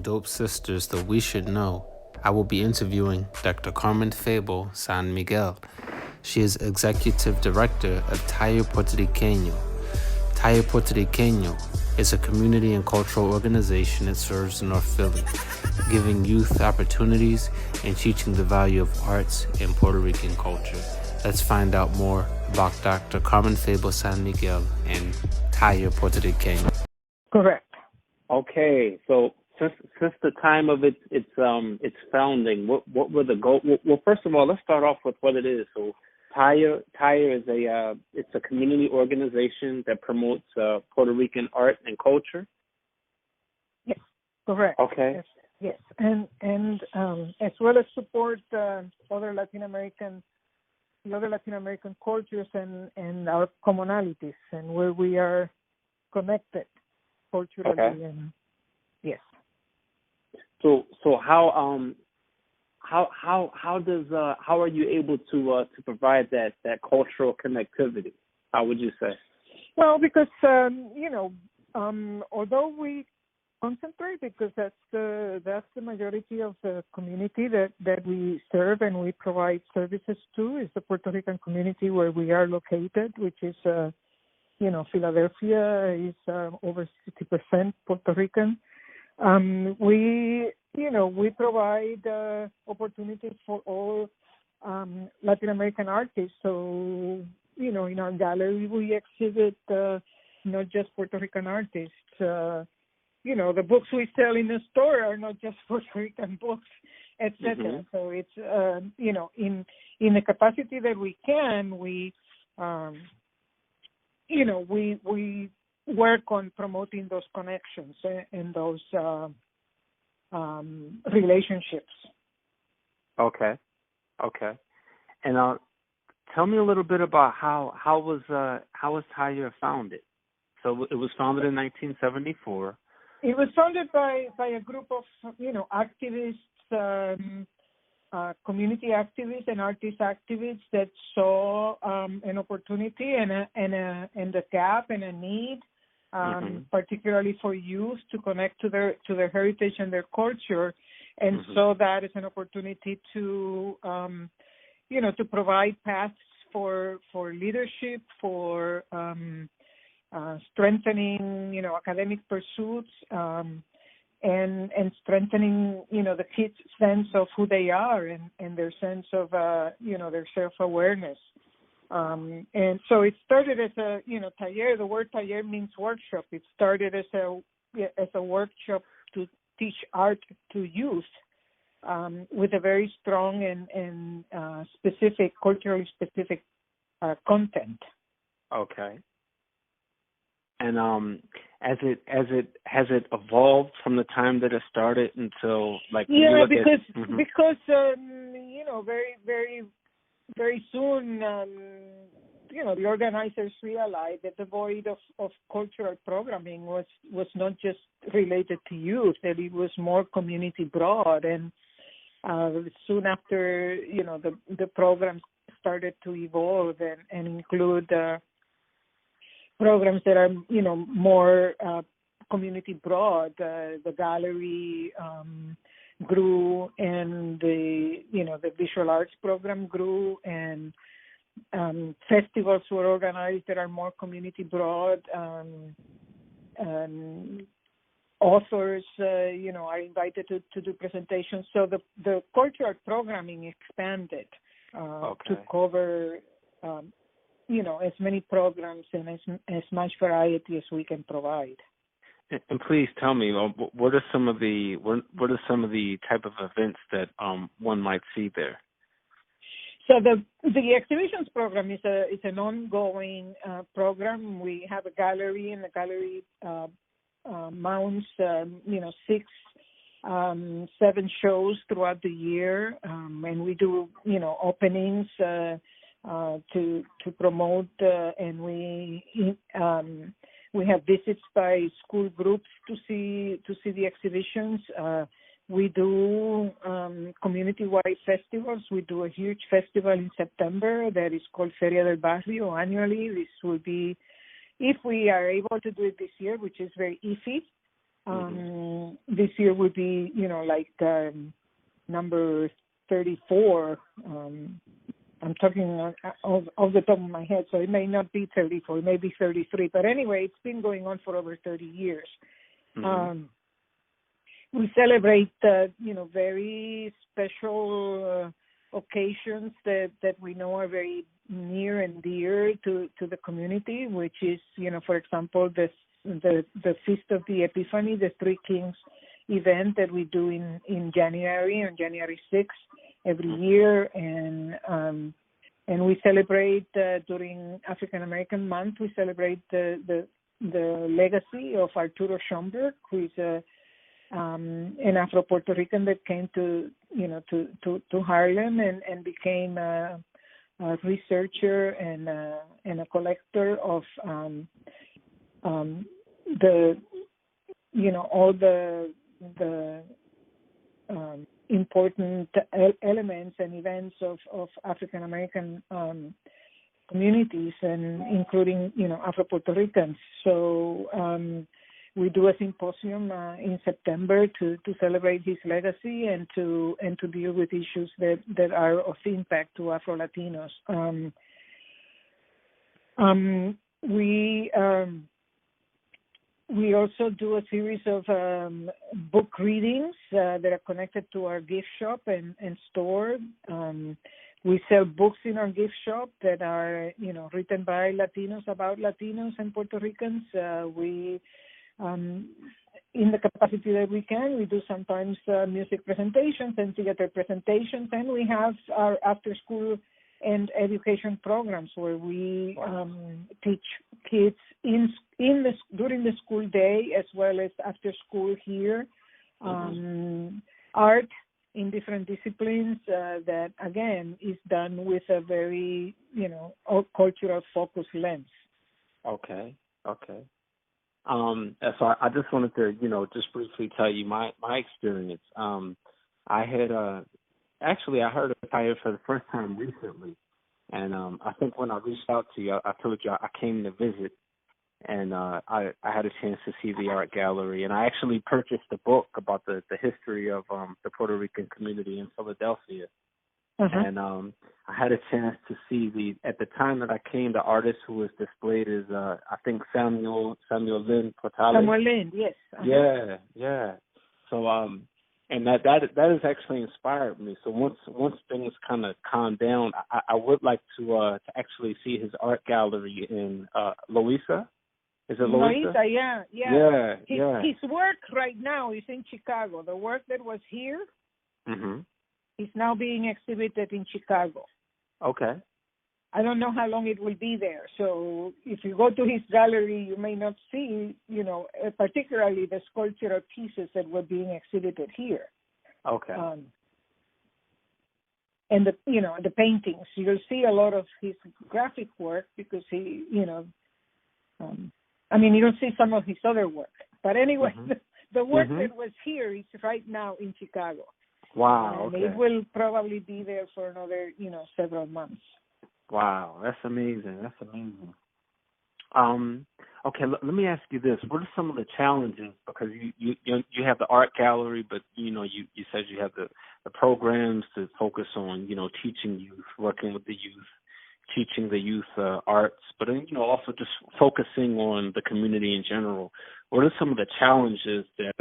Dope Sisters That We Should Know, I will be interviewing Dr. Carmen Fable San Miguel. She is Executive Director of Taller Puertorriqueno. Taller Puertorriqueno is a community and cultural organization that serves North Philly, giving youth opportunities and teaching the value of arts and Puerto Rican culture. Let's find out more about Dr. Carmen Fable San Miguel and Taller Puertorriqueno. Correct. Okay, so since the time of its founding, what were the goals? Well, first of all, let's start off with what it is. So, Taller is it's a community organization that promotes Puerto Rican art and culture. Yes, correct. Okay. Yes, and as well as support other Latin American cultures and our commonalities, and where we are connected culturally. Okay. And yes. So how are you able to provide that cultural connectivity? How would you say? Well, because although we concentrate, because that's the majority of the community that we serve and we provide services to, is the Puerto Rican community where we are located, which is Philadelphia is over 60% Puerto Rican. We provide opportunities for all Latin American artists. So, in our gallery, we exhibit not just Puerto Rican artists. The books we sell in the store are not just Puerto Rican books, etc. Mm-hmm. So it's, in the capacity that we can, we work on promoting those connections and those relationships. Okay. And tell me a little bit about how was Taller founded? So it was founded in 1974. It was founded by a group of activists, community activists and artist activists that saw an opportunity and a gap and a need, particularly for youth to connect to their heritage and their culture, and saw that as an opportunity to to provide paths for leadership, for strengthening academic pursuits. And strengthening, the kids' sense of who they are and their sense of, their self-awareness. And so it started as a, taller. The word taller means workshop. It started as a workshop to teach art to youth with a very strong and culturally specific content. Okay. And has it evolved from the time that it started until because very very very soon the organizers realized that the void of cultural programming was not just related to youth, that it was more community broad, and soon after the programs started to evolve and include programs that are, more community broad. The gallery grew, and the visual arts program grew, and festivals were organized that are more community broad. And authors, are invited to do presentations. So the cultural programming expanded to cover as many programs and as much variety as we can provide. And please tell me, what are some of the type of events that one might see there? So the exhibitions program is an ongoing program. We have a gallery, and the gallery mounts 6, 7 shows throughout the year, and we do openings to promote, and we have visits by school groups to see the exhibitions. We do community-wide festivals. We do a huge festival in September that is called Feria del Barrio annually. This will be, if we are able to do it this year, which is very iffy, This year would be, like number 34. I'm talking off the top of my head, so it may not be 34, it may be 33. But anyway, it's been going on for over 30 years. We celebrate, very special occasions that we know are very near and dear to the community, which is, for example, the Feast of the Epiphany, the Three Kings event that we do in January, on January 6th every year, and we celebrate during African American Month. We celebrate the legacy of Arturo Schomburg, who is an Afro-Puerto Rican that came to Harlem and became a researcher and a collector of all the important elements and events of African American communities, and including Afro-Puerto Ricans. So we do a symposium in September to celebrate his legacy and to deal with issues that are of impact to Afro-Latinos. We also do a series of book readings that are connected to our gift shop and store. We sell books in our gift shop that are, written by Latinos about Latinos and Puerto Ricans. In the capacity that we can, we do sometimes music presentations and theater presentations, and we have our after-school and education programs where we teach kids during the school day as well as after school here, art in different disciplines that, again, is done with a very, cultural focus lens. Okay. So I just wanted to, just briefly tell you my experience. I had I heard of Taya for the first time recently, and I think when I reached out to you, I told you I came to visit, and I had a chance to see the art gallery, and I actually purchased a book about the history of the Puerto Rican community in Philadelphia. And I had a chance to see at the time that I came, the artist who was displayed is I think Samuel Lynn Portales. Samuel Lynn, yes. Yeah. So and that has actually inspired me. So once things kind of calm down, I would like to actually see his art gallery in Louisa. Is it Louisa? Louisa, yeah. His work right now is in Chicago. The work that was here. It's now being exhibited in Chicago. Okay. I don't know how long it will be there. So if you go to his gallery, you may not see, particularly the sculptural pieces that were being exhibited here. Okay. And the paintings. You'll see a lot of his graphic work because he, you don't see some of his other work. But anyway, the work that was here is right now in Chicago. Wow. And it will probably be there for another, several months. Wow, that's amazing. Okay, let me ask you this: what are some of the challenges? Because you have the art gallery, but you said you have the programs to focus on teaching youth, working with the youth, teaching the youth arts, but also just focusing on the community in general. What are some of the challenges that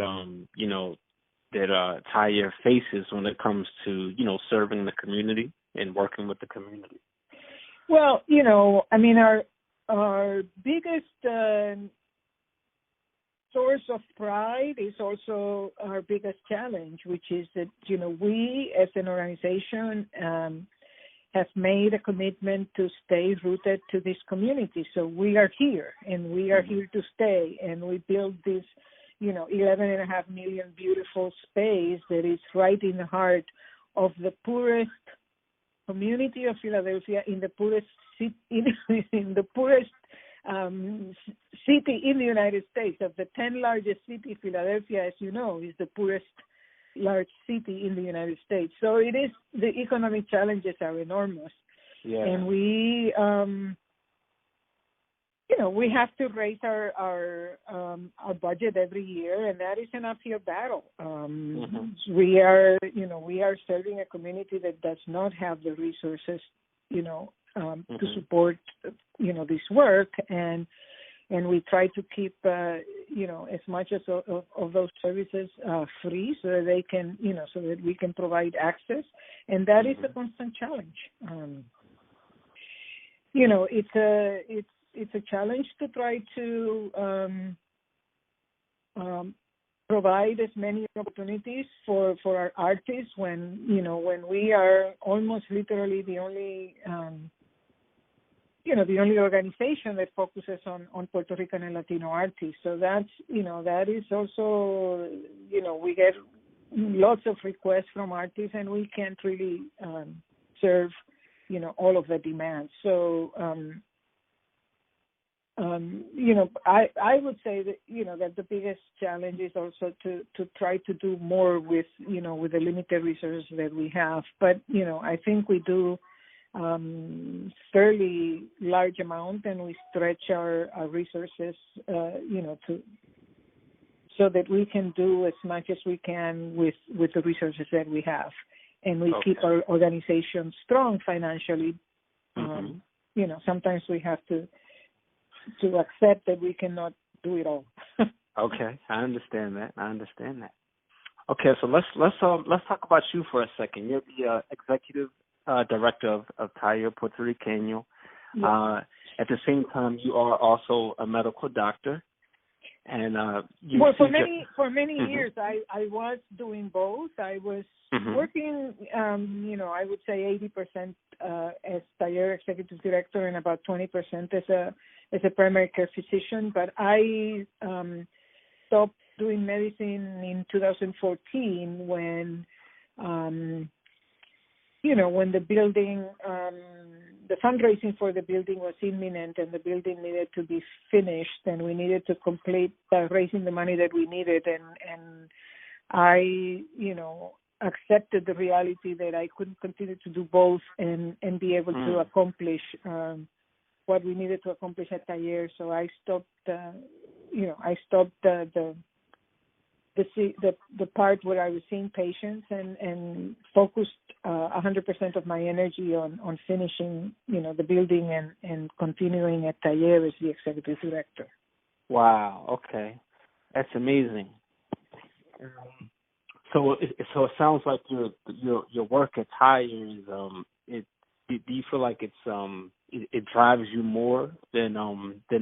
that Taya faces when it comes to, serving the community and working with the community? Well, our biggest source of pride is also our biggest challenge, which is that, we as an organization have made a commitment to stay rooted to this community. So we are here, and we are here to stay, and we build this 11.5 million beautiful space that is right in the heart of the poorest community of Philadelphia, in the poorest city in the United States. Of the 10 largest cities, Philadelphia, as you know, is the poorest large city in the United States. So the economic challenges are enormous. Yeah. And we we have to raise our budget every year, and that is an uphill battle. We are serving a community that does not have the resources, to support, this work, and we try to keep, as much as of those services free, so that they can, so that we can provide access, and that is a constant challenge. It's a challenge to try to provide as many opportunities for our artists when we are almost literally the only the only organization that focuses on Puerto Rican and Latino artists. So that's that is also we get lots of requests from artists, and we can't really serve all of the demands. So I would say that that the biggest challenge is also to try to do more with with the limited resources that we have. But I think we do fairly large amount, and we stretch our resources to so that we can do as much as we can with the resources that we have, and we keep our organization strong financially. Sometimes we have to accept that we cannot do it all. Okay, I understand that. Okay, so let's talk about you for a second. You're the executive director of Taller Puertorriqueno. Yes. At the same time, you are also a medical doctor, and for many years I was doing both. I was working, I would say 80% as Taller executive director and about 20% as a primary care physician. But I stopped doing medicine in 2014 when when the building, the fundraising for the building was imminent, and the building needed to be finished, and we needed to complete raising the money that we needed, and I, accepted the reality that I couldn't continue to do both and be able to accomplish what we needed to accomplish at Taller. So I stopped, the part where I was seeing patients and focused 100% of my energy on finishing, the building and continuing at Taller as the executive director. Wow. Okay, that's amazing. So it sounds like your work at Taller is do you feel like it drives you more than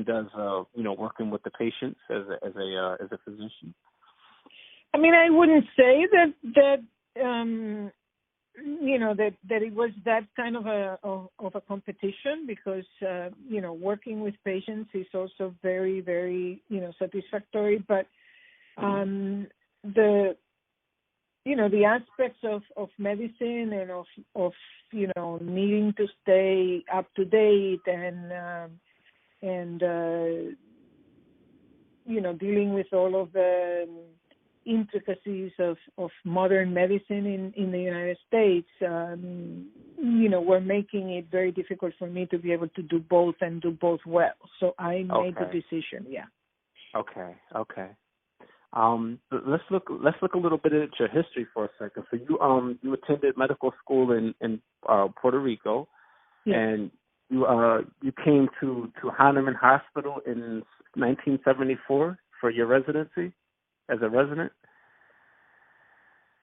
does working with the patients as a physician? I mean, I wouldn't say that it was that kind of a competition, because working with patients is also very, very satisfactory. But the aspects of medicine and of needing to stay up to date and dealing with all of the intricacies of modern medicine in the United States, were making it very difficult for me to be able to do both and do both well. So I made the decision. Yeah. Okay. Let's look a little bit at your history for a second. So you attended medical school in Puerto Rico, yes. And you came to Hahnemann Hospital in 1974 for your residency as a resident.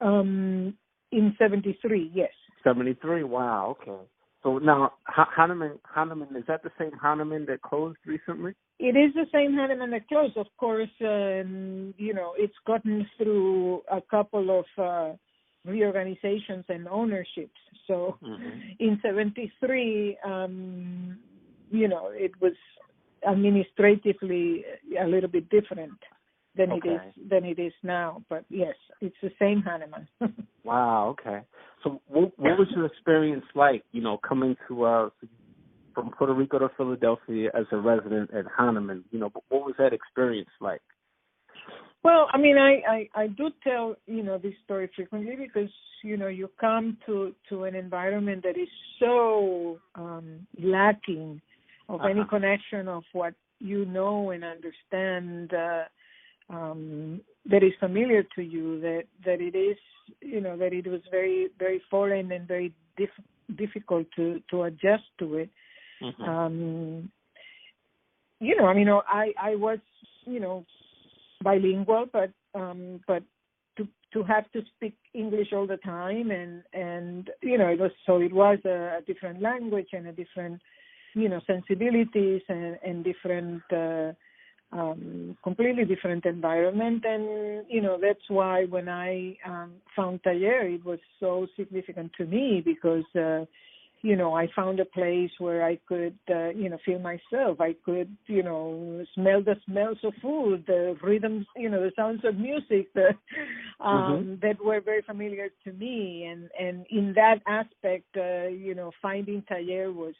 In 73, yes. 73. Wow. Okay. So now Hahnemann, is that the same Hahnemann that closed recently? It is the same Hahnemann that closed. Of course, it's gotten through a couple of reorganizations and ownerships. So in 73, it was administratively a little bit different than it is now. But yes, it's the same Hahnemann. Wow. Okay. So what was your experience like? Coming to from Puerto Rico to Philadelphia as a resident at Hahnemann. What was that experience like? Well, I mean, I do tell this story frequently because you come to an environment that is so lacking of any connection of what you know and understand that is familiar to you, that it is, that it was very, very foreign and very difficult to adjust to it. Mm-hmm. I was, bilingual, but to have to speak English all the time, and it was a different language and a different, sensibilities and different, completely different environment. And, that's why when I found Taller, it was so significant to me because, I found a place where I could, feel myself. I could, smell the smells of food, the rhythms, the sounds of music that were very familiar to me. And in that aspect, finding Taller was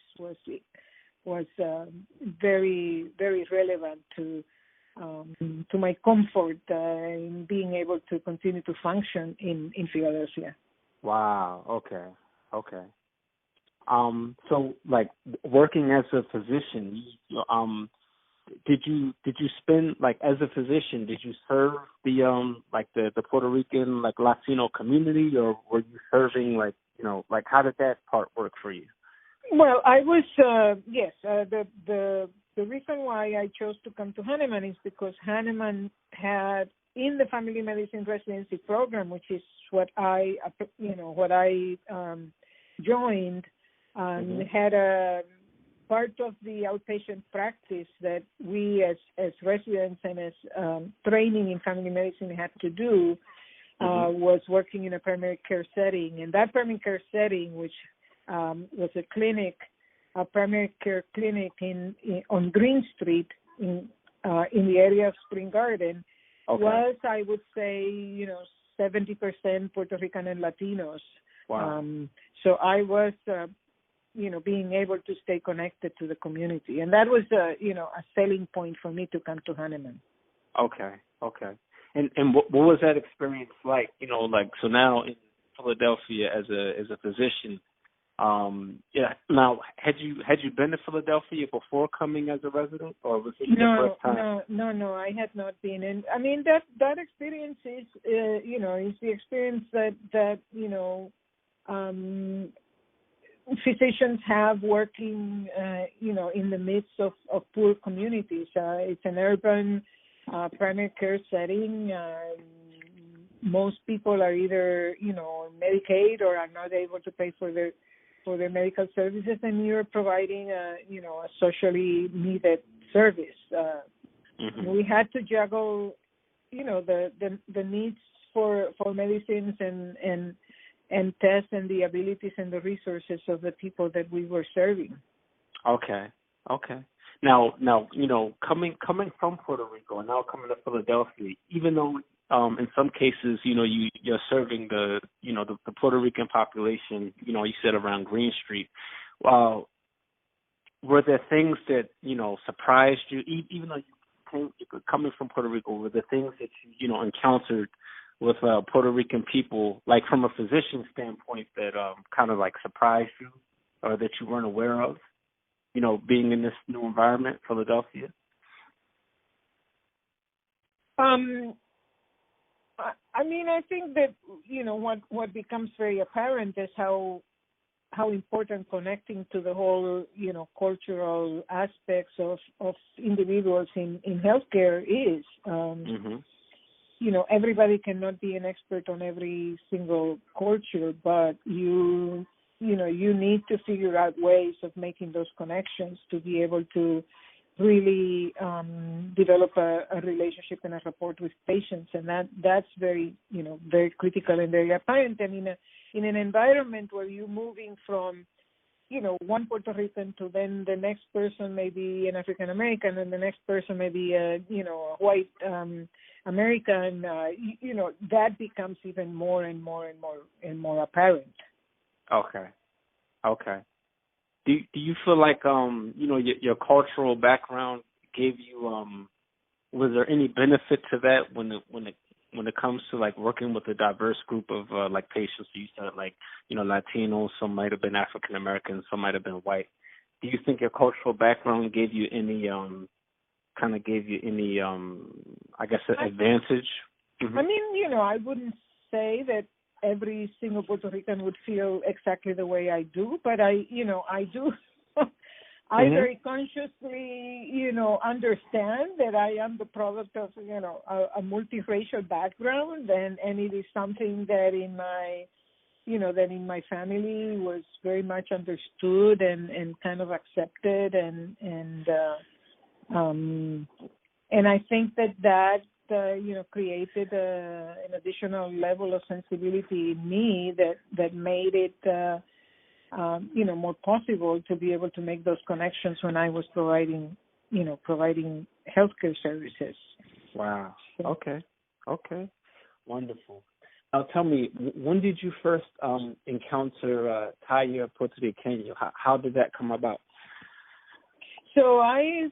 very, very relevant to my comfort in being able to continue to function in Philadelphia. Wow. Okay. So like working as a physician, did you spend, like, as a physician, did you serve the Puerto Rican, like, Latino community, or were you serving, like how did that part work for you? Well, I was yes. The reason why I chose to come to Hahnemann is because Hahnemann had in the family medicine residency program, which is what I joined. Had a part of the outpatient practice that we as residents and as training in family medicine had to do was working in a primary care setting. And that primary care setting, which was a primary care clinic on Green Street in the area of Spring Garden, was, I would say, 70% Puerto Rican and Latinos. Wow. So I was being able to stay connected to the community. And that was, a selling point for me to come to Hahnemann. Okay. And what was that experience like? So now in Philadelphia as a physician, Now, had you been to Philadelphia before coming as a resident, or was it your first time? No. I had not been. And I mean that experience is, is the experience that physicians have working, in the midst of poor communities. It's an urban primary care setting. Most people are either, Medicaid or are not able to pay for their medical services, and you're providing a socially needed service. We had to juggle, the needs for medicines and tests and the abilities and the resources of the people that we were serving. Okay. Now, coming from Puerto Rico and now coming to Philadelphia, even though in some cases, you're serving the Puerto Rican population, you said around Green Street. Were there things that, surprised you, even though you coming from Puerto Rico, were there things that you encountered with Puerto Rican people, like from a physician standpoint, that kind of like surprised you or that you weren't aware of, being in this new environment, Philadelphia? I think that, what becomes very apparent is how important connecting to the whole, cultural aspects of individuals in healthcare is. Everybody cannot be an expert on every single culture, but you need to figure out ways of making those connections to be able to really develop a relationship and a rapport with patients, and that's very very critical and very apparent. And in an environment where you're moving from one Puerto Rican to then the next person may be an African American and the next person may be a white American, that becomes even more and more apparent. Okay. Do you feel like your cultural background gave you was there any benefit to that when it comes to like working with a diverse group of like patients? You said like Latinos, some might have been African American, some might have been white. Do you think your cultural background gave you any kind of gave you any, I guess, advantage? Mm-hmm. I mean, I wouldn't say that every single Puerto Rican would feel exactly the way I do, but I do. I very consciously, understand that I am the product of, a multiracial background, and it is something that in my family was very much understood and kind of accepted, and I think that created an additional level of sensibility in me that made it more possible to be able to make those connections when I was providing healthcare services. Wow. Okay. Wonderful. Now tell me, when did you first encounter Taya Puertorriqueno? How did that come about? So I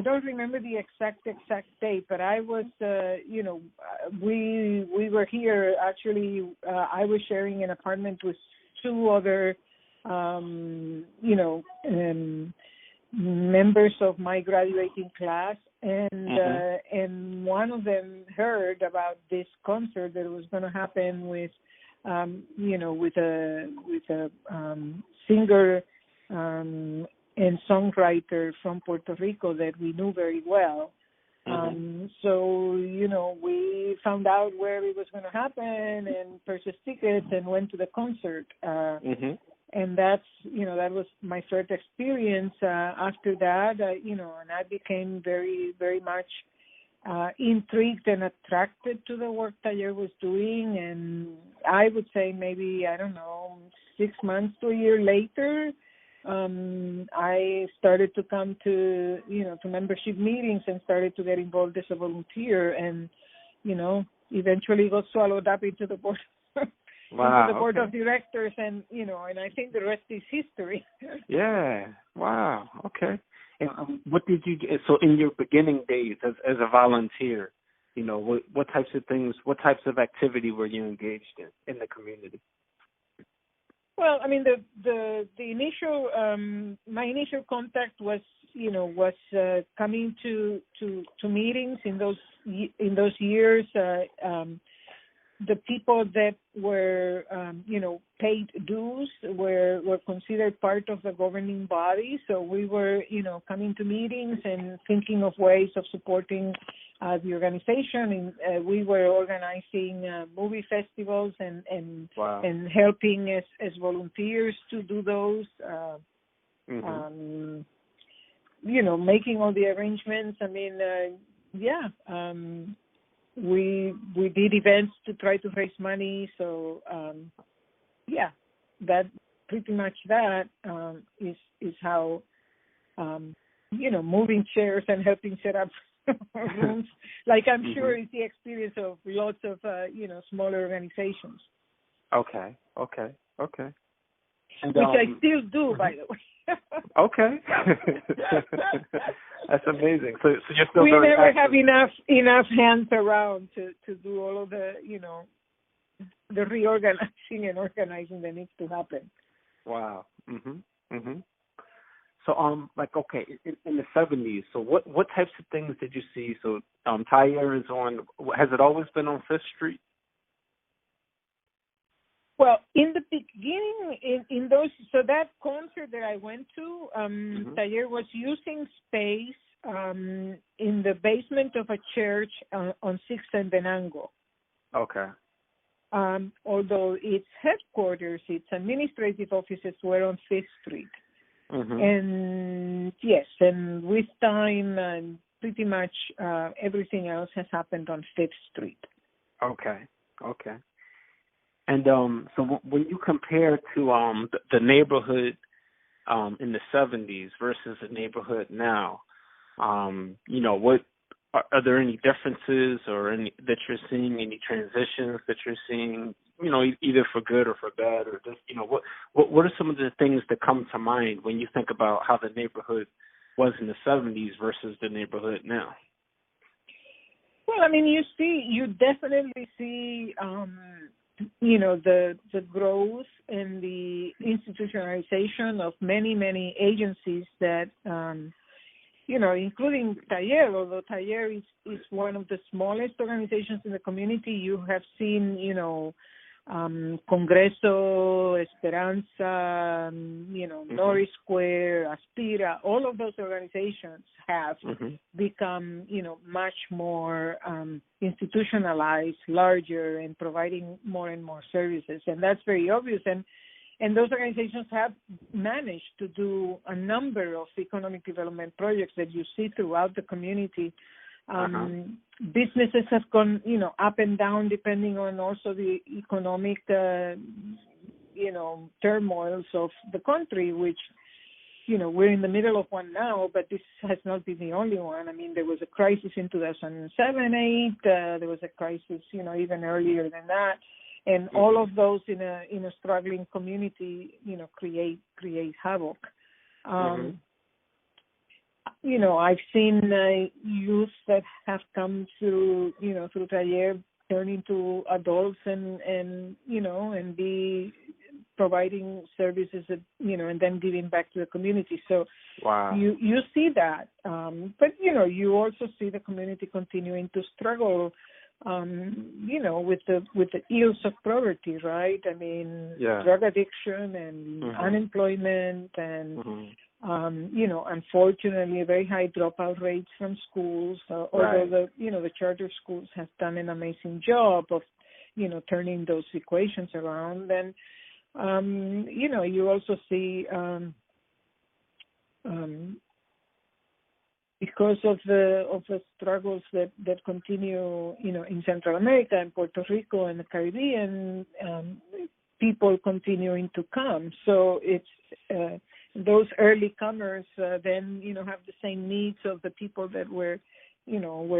don't remember the exact date, but I was, we were here. Actually, I was sharing an apartment with two other, members of my graduating class, and one of them heard about this concert that was going to happen with, with a singer. And songwriter from Puerto Rico that we knew very well. So, we found out where it was going to happen and purchased tickets and went to the concert. And that's, that was my first experience. After that, and I became very, very much intrigued and attracted to the work Taller was doing. And I would say maybe, 6 months to a year later, I started to come to membership meetings and started to get involved as a volunteer, and eventually got swallowed up into the board into the board of directors, and and I think the rest is history. Yeah. Wow. Okay. And what did you? So in your beginning days as a volunteer, what types of things, what types of activity were you engaged in the community? Well, I mean, the initial my initial contact was coming to meetings in those years. The people that were paid dues were considered part of the governing body. So we were coming to meetings and thinking of ways of supporting the organization. And we were organizing movie festivals and helping as volunteers to do those. Making all the arrangements. I mean, we did events to try to raise money. So that pretty much is how moving chairs and helping set up rooms, like I'm sure is the experience of lots of smaller organizations. Okay. And, which I still do, by the way. Okay. That's amazing. So you're still we very never active. have enough hands around to do all of the the reorganizing and organizing that needs to happen. Wow. So okay, in the 70s. So what types of things did you see? So Taya is on. Has it always been on 5th Street? Well, in the beginning, in those, so that concert that I went to, Taller was using space in the basement of a church on 6th and Venango. Okay. Although its headquarters, its administrative offices were on 5th Street. And yes, and with time, pretty much everything else has happened on 5th Street. Okay. And so when you compare to the neighborhood in the 70s versus the neighborhood now, what are there any differences or any that you're seeing, any transitions that you're seeing, either for good or for bad, or just what are some of the things that come to mind when you think about how the neighborhood was in the 70s versus the neighborhood now? Well, I mean, you definitely see the growth and the institutionalization of many agencies that, including Taller, although Taller is one of the smallest organizations in the community. You have seen, Congreso, Esperanza, Norris Square, Aspira, all of those organizations have become, much more institutionalized, larger, and providing more and more services. And that's very obvious. And those organizations have managed to do a number of economic development projects that you see throughout the community. Businesses have gone, up and down depending on also the economic, turmoils of the country, which, we're in the middle of one now, but this has not been the only one. I mean, there was a crisis in 2007, 8. There was a crisis, even earlier than that. And all of those in a struggling community, create havoc. I've seen youth that have come through Taller turn into adults and be providing services that, and then giving back to the community. So wow. You see that. But, you also see the community continuing to struggle, with the ills of poverty, right? I mean, drug addiction and unemployment and, unfortunately, very high dropout rates from schools, although the charter schools have done an amazing job of, turning those equations around. And, you also see, because of the struggles that continue, in Central America and Puerto Rico and the Caribbean, people continuing to come. So it's those early comers then, have the same needs of the people that were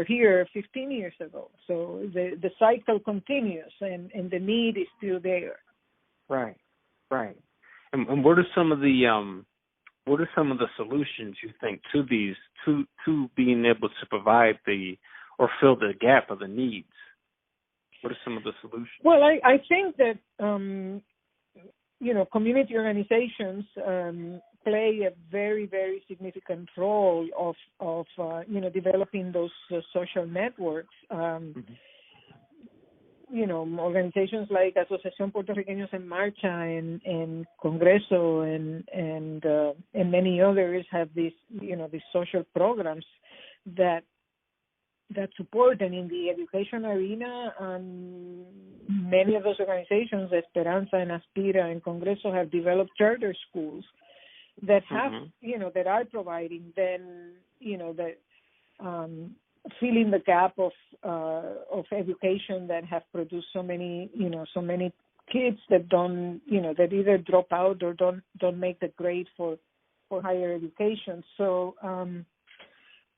here 15 years ago. So the cycle continues, and the need is still there. Right. And what are some of the solutions you think to these to being able to provide or fill the gap of the needs? What are some of the solutions? Well, I think that community organizations play a very, very significant role of developing those social networks. Organizations like Asociación Puertorriqueños en Marcha and Congreso and many others have these social programs that support. And in the education arena, many of those organizations, Esperanza and Aspira and Congreso, have developed charter schools that have, that are providing then, filling the gap of education that have produced so many kids that don't, that either drop out or don't make the grade for higher education. So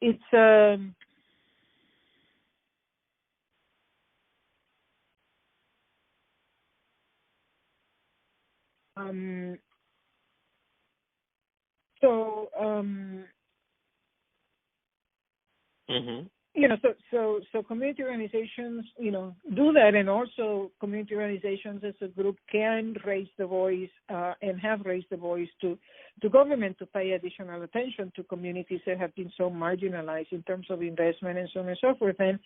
it's So community organizations, do that, and also community organizations as a group can raise the voice and have raised the voice to government to pay additional attention to communities that have been so marginalized in terms of investment and so on and so forth. And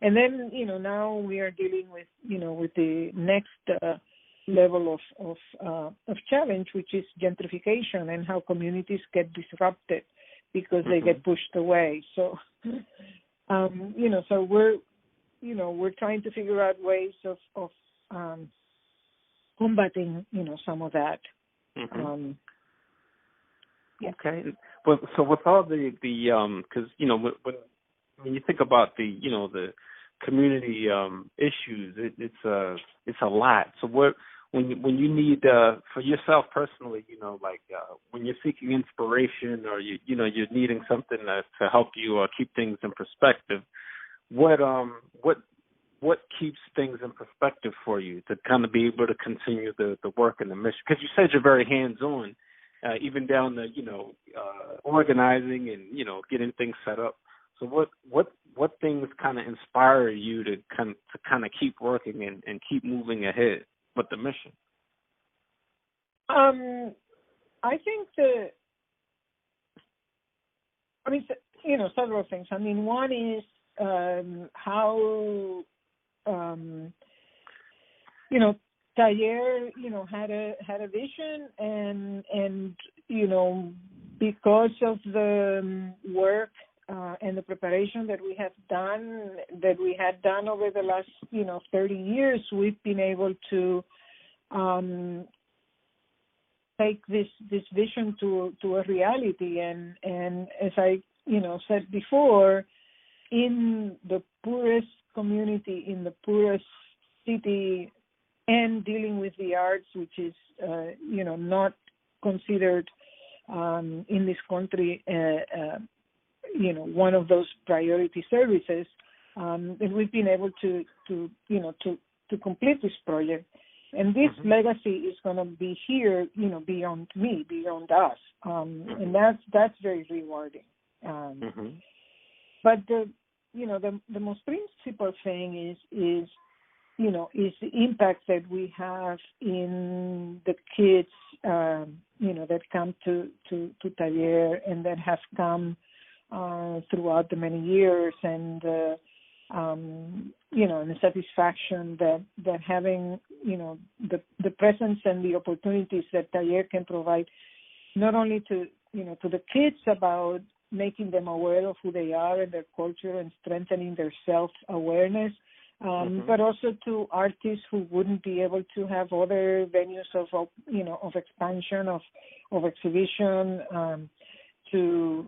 then, now we are dealing with, with the next level of challenge, which is gentrification and how communities get disrupted because they get pushed away. So, so we're trying to figure out ways of combating, some of that. Okay. Well, so with all the because when you think about the community issues, it's a lot. So when you need for yourself personally, when you're seeking inspiration or you're needing something to help you keep things in perspective, what keeps things in perspective for you to kind of be able to continue the work and the mission? Because you said you're very hands-on, even down to organizing and getting things set up. So what things kind of inspire you to kind of keep working and keep moving ahead with the mission? I think several things. I mean, one is how Taller, had a vision, and because of the work and the preparation that we had done over the last 30 years, we've been able to take this vision to a reality. And as I said before, in the poorest community, in the poorest city, and dealing with the arts, which is not considered in this country one of those priority services, and we've been able to complete this project. And this legacy is going to be here, beyond me, beyond us, and that's very rewarding. But the most principal thing is the impact that we have in the kids, that come to Taller and that have come throughout the many years, and and the satisfaction that having the presence and the opportunities that Taller can provide, not only to the kids about making them aware of who they are and their culture and strengthening their self-awareness, but also to artists who wouldn't be able to have other venues of expansion, of exhibition, to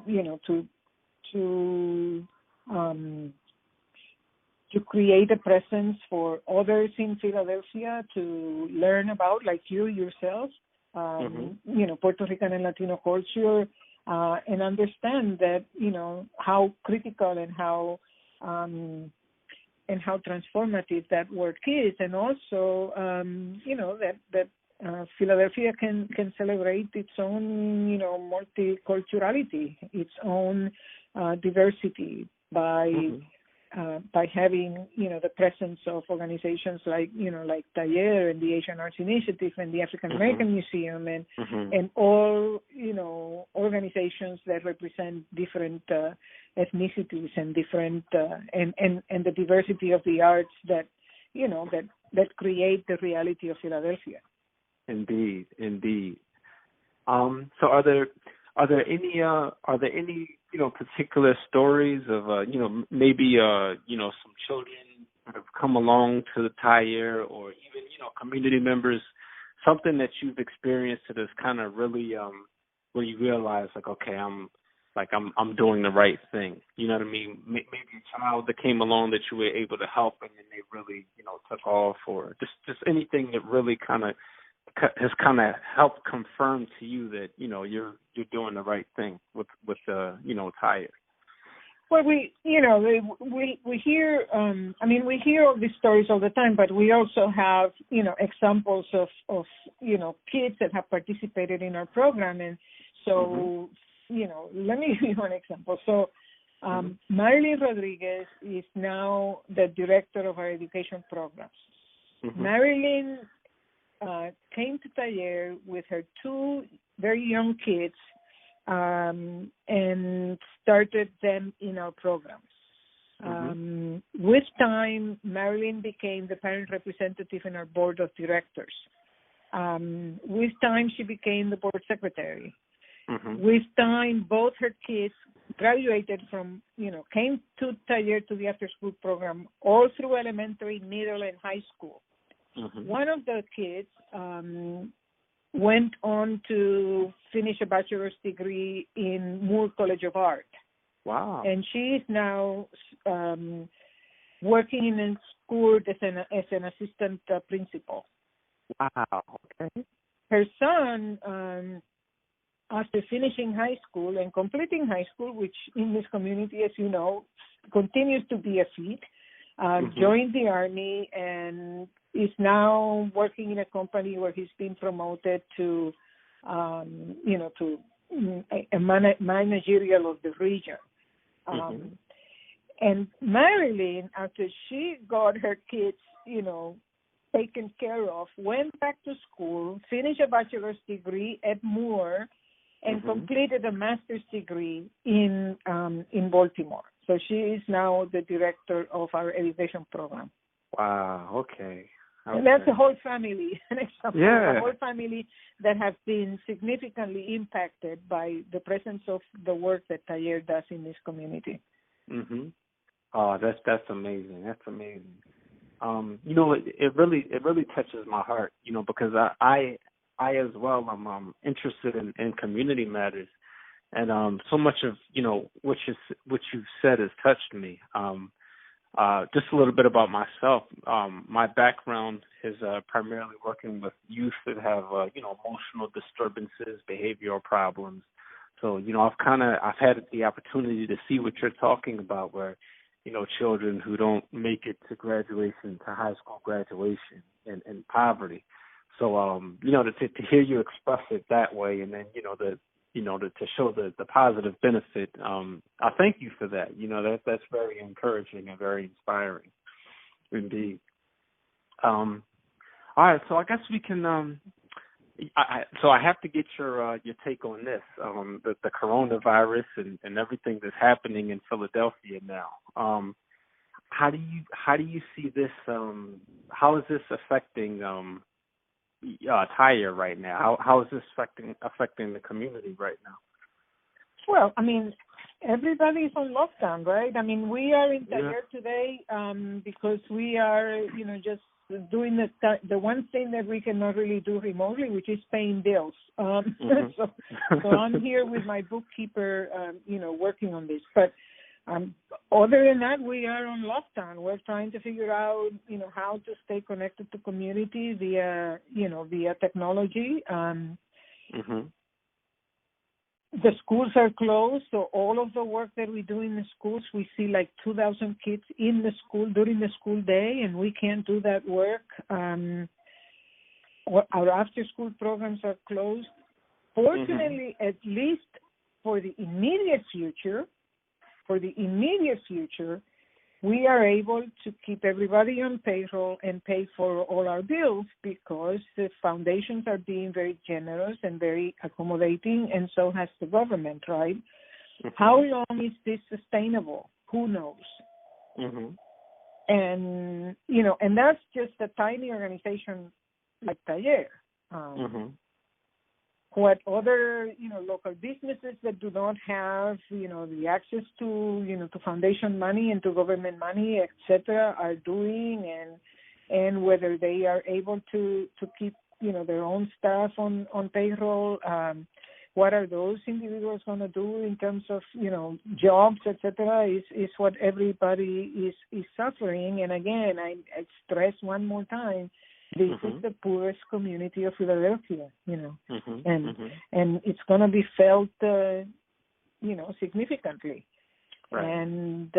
create a presence for others in Philadelphia to learn about, like you yourself, Puerto Rican and Latino culture, and understand that how critical and how transformative that work is, and also that Philadelphia can celebrate its own multiculturality, its own diversity by having the presence of organizations like Taller and the Asian Arts Initiative and the African American Museum and all organizations that represent different ethnicities and different and the diversity of the arts that create the reality of Philadelphia. Indeed. So are there any particular stories of maybe some children that have come along to the Taller, or even community members, something that you've experienced that is kind of really where you realize I'm doing the right thing. You know what I mean? Maybe a child that came along that you were able to help, and then they really took off, or just anything that really has helped confirm to you that you're doing the right thing with Taller. Well, we hear we hear all these stories all the time, but we also have examples of kids that have participated in our program, and so let me give you one example. So Marilyn Rodriguez is now the director of our education programs. Marilyn came to Taller with her two very young kids and started them in our programs. With time, Marilyn became the parent representative in our board of directors. With time, she became the board secretary. With time, both her kids graduated from, came to Taller to the after-school program all through elementary, middle, and high school. One of the kids went on to finish a bachelor's degree in Moore College of Art. Wow. And she is now working in a school as an assistant principal. Wow. Okay. Her son, after finishing high school and completing high school, which in this community, as you know, continues to be a feat, joined the Army and is now working in a company where he's been promoted to, to a managerial of the region. And Marilyn, after she got her kids, taken care of, went back to school, finished a bachelor's degree at Moore, and completed a master's degree in Baltimore. So she is now the director of our education program. Wow. Okay. And that's a whole family, an example Yeah. of a whole family that have been significantly impacted by the presence of the work that Taller does in this community. Mhm. Oh, that's amazing. That's amazing. It really touches my heart, because I as well am interested in community matters, and so much of what you've said has touched me. Just a little bit about myself. My background is primarily working with youth that have emotional disturbances, behavioral problems. So I've had the opportunity to see what you're talking about, where children who don't make it to graduation, to high school graduation, in poverty. So to hear you express it that way, and then to show the positive benefit. I thank you for that. That's very encouraging and very inspiring, indeed. All right, so I guess we can. I have to get your take on this, the coronavirus and everything that's happening in Philadelphia now. How do you see this? How is this affecting Taller right now? How is this affecting the community right now? Well, everybody's on lockdown, right? We are in Taller today because we are, just doing the one thing that we cannot really do remotely, which is paying bills. So I'm here with my bookkeeper, working on this. But other than that, we are on lockdown. We're trying to figure out, how to stay connected to community via technology. The schools are closed, so all of the work that we do in the schools, we see like 2,000 kids in the school during the school day, and we can't do that work. Our after-school programs are closed. Fortunately, at least for the immediate future, we are able to keep everybody on payroll and pay for all our bills because the foundations are being very generous and very accommodating, and so has the government, right? How long is this sustainable? Who knows? And, and that's just a tiny organization like Taller. What other, local businesses that do not have, the access to, to foundation money and to government money, et cetera, are doing, and whether they are able to keep, their own staff on payroll. What are those individuals going to do in terms of, jobs, et cetera, is what everybody is suffering. And again, I stress one more time, this is the poorest community of Philadelphia, and it's going to be felt, significantly. Right. And,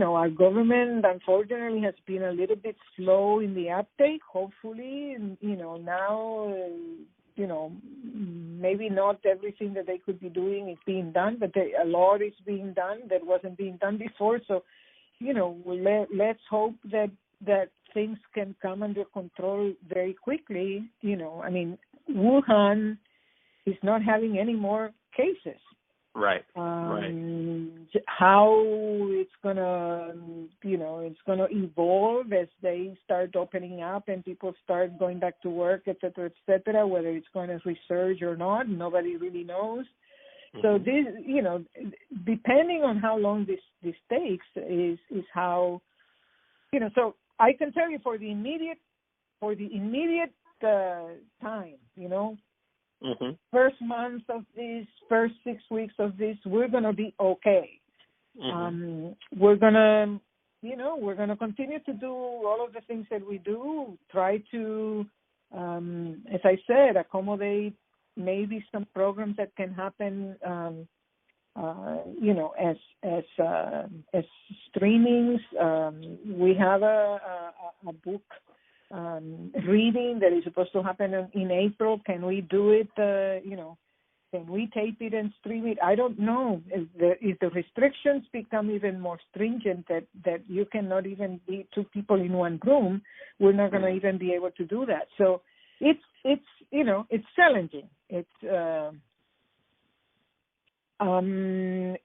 our government, unfortunately, has been a little bit slow in the uptake. Hopefully, now, maybe not everything that they could be doing is being done, but a lot is being done that wasn't being done before. So, let's hope that things can come under control very quickly. Wuhan is not having any more cases. Right. How it's gonna, it's gonna evolve as they start opening up and people start going back to work, et cetera, whether it's going to resurge or not, nobody really knows. So this, depending on how long this takes is how, so I can tell you for the immediate time, first month of this, first 6 weeks of this, we're going to be okay. We're going to continue to do all of the things that we do, try to, as I said, accommodate maybe some programs that can happen, as streamings. We have a book reading that is supposed to happen in April. Can we do it, Can we tape it and stream it? I don't know. If the restrictions become even more stringent that you cannot even be two people in one room, we're not going to even be able to do that. So it's challenging. And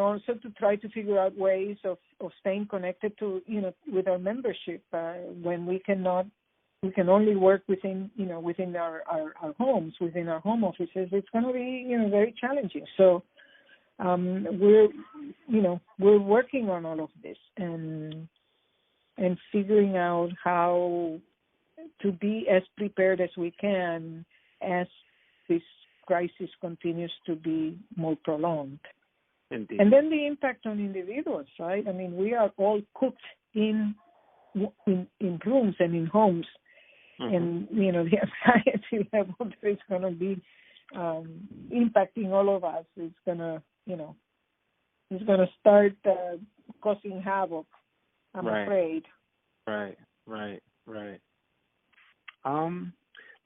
also to try to figure out ways of staying connected to, with our membership when we can only work within our homes, within our home offices. It's going to be, very challenging. So we're working on all of this and figuring out how to be as prepared as we can as this crisis continues to be more prolonged. Indeed. And then the impact on individuals, right? I mean, we are all cooked in rooms and in homes. And, the anxiety level that is going to be impacting all of us is going to, it's going to start causing havoc, I'm afraid. Right.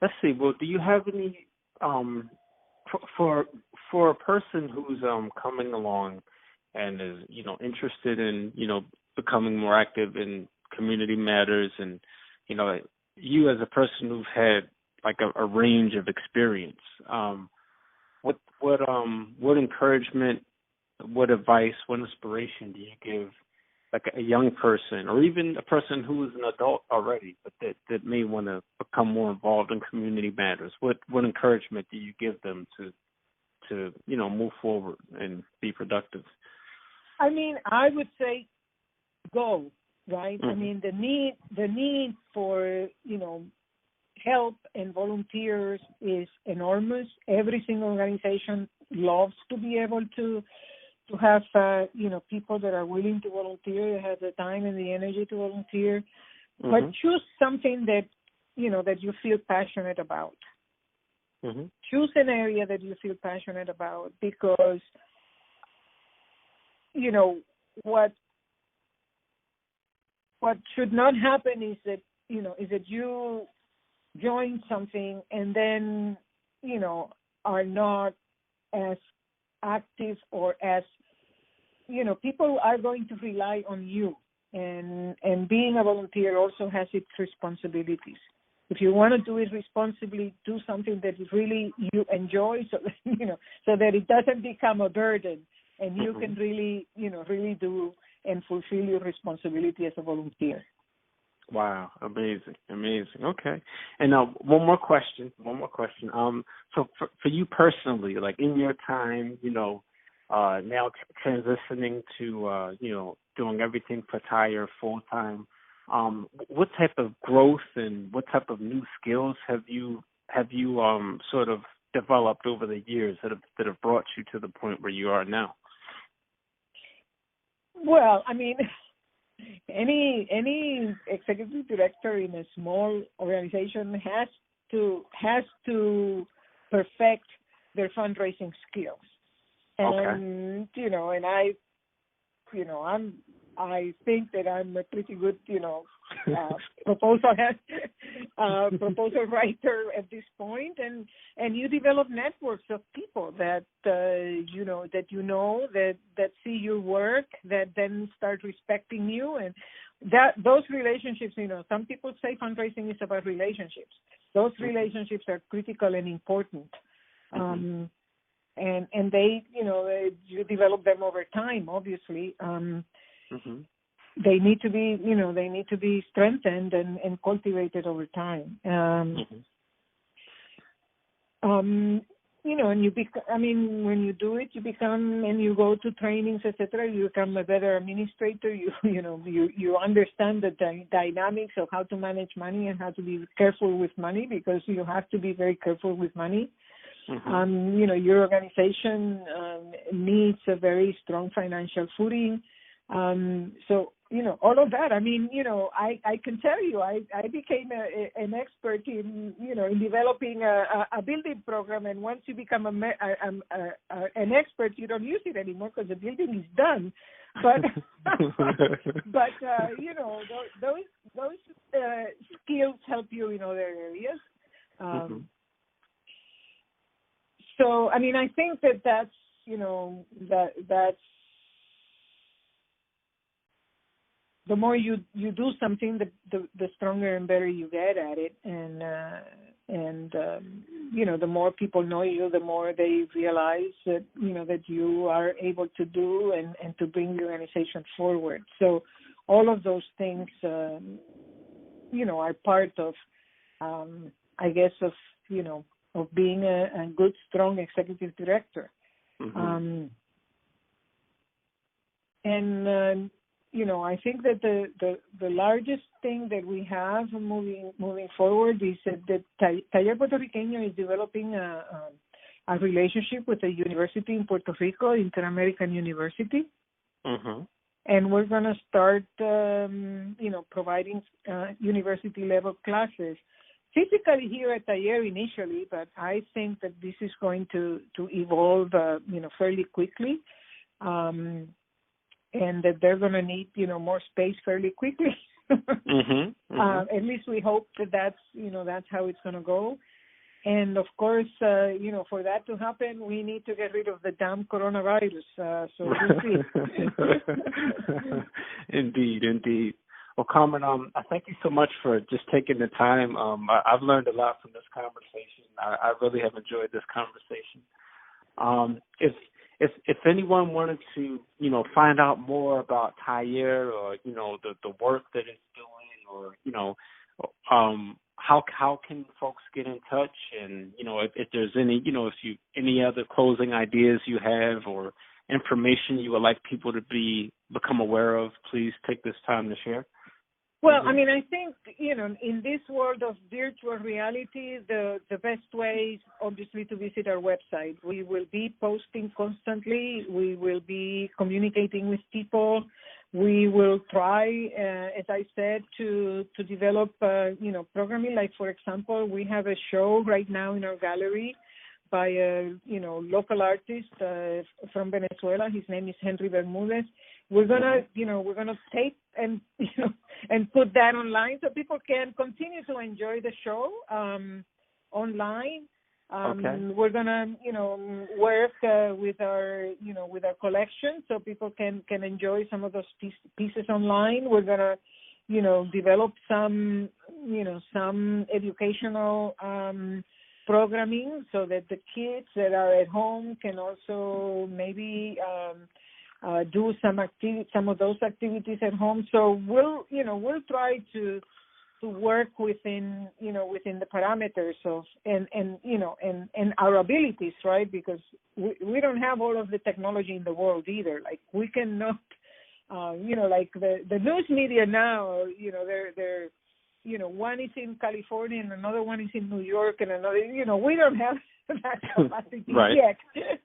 Let's see. Well, do you have any for a person who's coming along and is interested in becoming more active in community matters, and you as a person who's had like a range of experience, what encouragement, what advice, what inspiration do you give like a young person, or even a person who is an adult already, but that may want to become more involved in community matters? What encouragement do you give them to move forward and be productive? I mean, I would say go, right? I mean, the need for, help and volunteers is enormous. Every single organization loves to be able to have, people that are willing to volunteer, that have the time and the energy to volunteer. But choose something that, that you feel passionate about. Choose an area that you feel passionate about, because, what should not happen is that, you join something and then, are not as active or as, people are going to rely on you. And being a volunteer also has its responsibilities. If you want to do it responsibly, do something that really you enjoy, so that it doesn't become a burden, and you can really do and fulfill your responsibility as a volunteer. Wow, amazing. Okay, and now one more question. So for you personally, like in your time, now transitioning to doing everything for Tire full time. What type of growth and what type of new skills have you sort of developed over the years that have brought you to the point where you are now? Well, I mean, any executive director in a small organization has to perfect their fundraising skills. And I think that I'm a pretty good, proposal writer at this point, and you develop networks of people that that see your work, that then start respecting you, and that those relationships. Some people say fundraising is about relationships. Those relationships are critical and important. And they, you develop them over time, obviously. They need to be strengthened and cultivated over time. And when you do it, you become, and you go to trainings, etc. You become a better administrator. You understand the dynamics of how to manage money and how to be careful with money, because you have to be very careful with money. Your organization needs a very strong financial footing. So all of that. I mean, I can tell you, I became an expert in developing a building program, and once you become an expert, you don't use it anymore because the building is done. But those skills help you in other areas. So, I mean, I think that's that's the more you do something, the stronger and better you get at it, and the more people know you, the more they realize that that you are able to do and to bring the organization forward. So all of those things, are part of, I guess, of being a good, strong executive director. Mm-hmm. I think that the largest thing that we have moving forward is that Taller Puertorriqueño is developing a relationship with a university in Puerto Rico, Inter-American University. Mm-hmm. And we're going to start, providing university-level classes, physically here at Taller initially, but I think that this is going to evolve, fairly quickly. And that they're going to need, more space fairly quickly. Mm-hmm. Mm-hmm. At least we hope that's how it's going to go. And of course, for that to happen, we need to get rid of the damn coronavirus. So we'll see. Indeed. Well, Carmen, I thank you so much for just taking the time. I've learned a lot from this conversation. I really have enjoyed this conversation. If anyone wanted to, find out more about Taller or, the work that it's doing or, how can folks get in touch? And, if there's any other closing ideas you have or information you would like people to become aware of, please take this time to share. Well, I mean, I think, in this world of virtual reality, the best way is obviously to visit our website. We will be posting constantly. We will be communicating with people. We will try, as I said, to develop, programming. Like, for example, we have a show right now in our gallery by a, local artist from Venezuela. His name is Henry Bermudez. We're gonna tape and put that online so people can continue to enjoy the show online. Okay. We're gonna work with our collection so people can enjoy some of those pieces online. We're gonna develop some educational programming so that the kids that are at home can also maybe do some of those activities at home. So we'll try to work within the parameters of and our abilities, right? Because we don't have all of the technology in the world either. Like, we cannot, like the news media now, they're one is in California and another one is in New York and another, we don't have that capacity yet.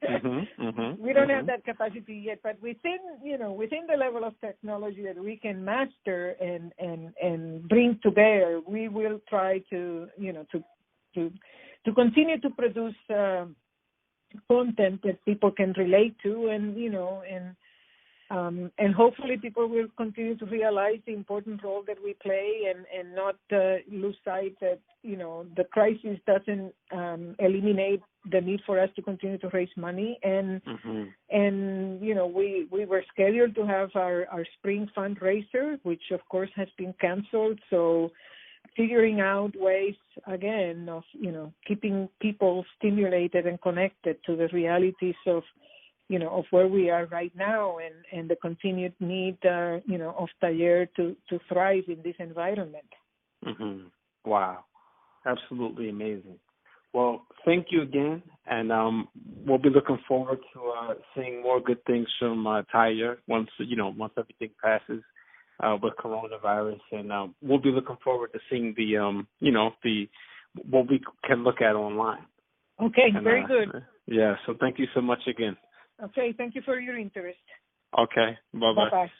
Mm-hmm, mm-hmm, we don't have that capacity yet, but within the level of technology that we can master and bring to bear, we will try to continue to produce content that people can relate to, and hopefully people will continue to realize the important role that we play and not lose sight that, the crisis doesn't eliminate the need for us to continue to raise money. And, we were scheduled to have our spring fundraiser, which of course has been canceled. So figuring out ways, again, of, keeping people stimulated and connected to the realities of where we are right now and the continued need, of Taller to thrive in this environment. Mm-hmm. Wow. Absolutely amazing. Well, thank you again, and we'll be looking forward to seeing more good things from Taller once everything passes with coronavirus, and we'll be looking forward to seeing the what we can look at online. Okay, and, very good. Yeah, so thank you so much again. Okay, thank you for your interest. Okay, bye-bye. Bye-bye.